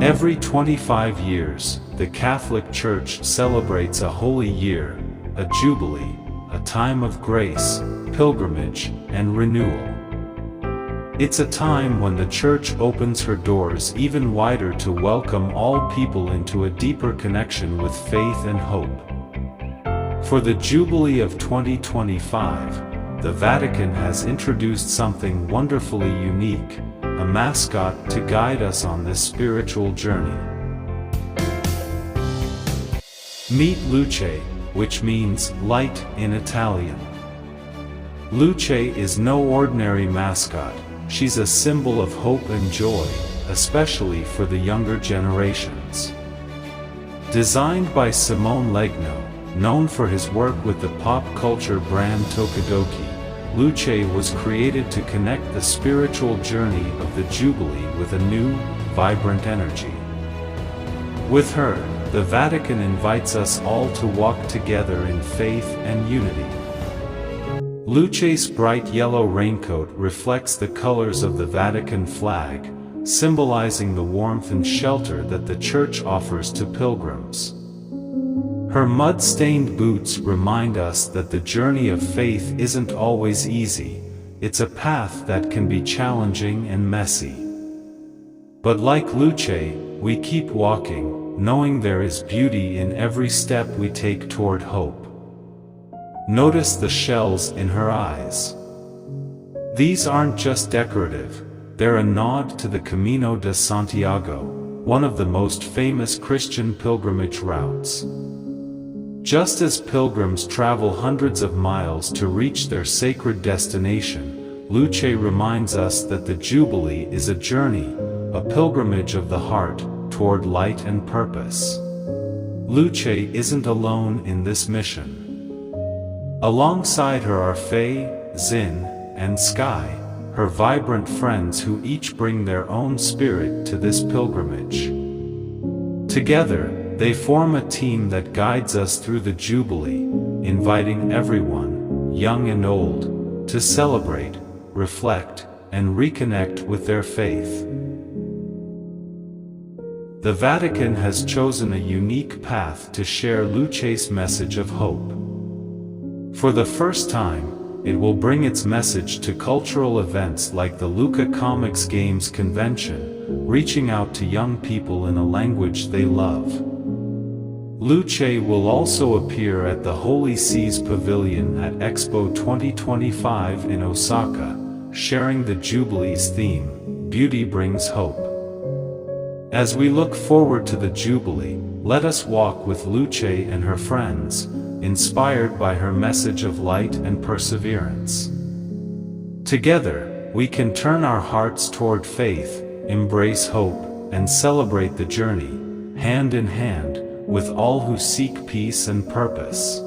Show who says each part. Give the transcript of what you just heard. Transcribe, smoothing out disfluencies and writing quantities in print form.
Speaker 1: Every 25 years, the Catholic Church celebrates a holy year, a jubilee, a time of grace, pilgrimage, and renewal. It's a time when the Church opens her doors even wider to welcome all people into a deeper connection with faith and hope. For the Jubilee of 2025, the Vatican has introduced something wonderfully unique, a mascot to guide us on this spiritual journey. Meet Luce, which means light in Italian. Luce is no ordinary mascot. She's a symbol of hope and joy, especially for the younger generations. Designed by Simone Legno, known for his work with the pop culture brand Tokidoki, Luce was created to connect the spiritual journey of the Jubilee with a new, vibrant energy. With her, the Vatican invites us all to walk together in faith and unity. Luce's bright yellow raincoat reflects the colors of the Vatican flag, symbolizing the warmth and shelter that the Church offers to pilgrims. Her mud-stained boots remind us that the journey of faith isn't always easy. It's a path that can be challenging and messy. But like Luce, we keep walking, knowing there is beauty in every step we take toward hope. Notice the shells in her eyes. These aren't just decorative, they're a nod to the Camino de Santiago, one of the most famous Christian pilgrimage routes. Just as pilgrims travel hundreds of miles to reach their sacred destination, Luce reminds us that the Jubilee is a journey, a pilgrimage of the heart, toward light and purpose. Luce isn't alone in this mission. Alongside her are Faye, Zin, and Sky, her vibrant friends who each bring their own spirit to this pilgrimage. Together, they form a team that guides us through the Jubilee, inviting everyone, young and old, to celebrate, reflect, and reconnect with their faith. The Vatican has chosen a unique path to share Luce's message of hope. For the first time, it will bring its message to cultural events like the Lucca Comics Games Convention, reaching out to young people in a language they love. Luce will also appear at the Holy Seas Pavilion at Expo 2025 in Osaka, sharing the Jubilee's theme, Beauty Brings Hope. As we look forward to the Jubilee, let us walk with Luce and her friends, inspired by her message of light and perseverance. Together, we can turn our hearts toward faith, embrace hope, and celebrate the journey, hand in hand, with all who seek peace and purpose.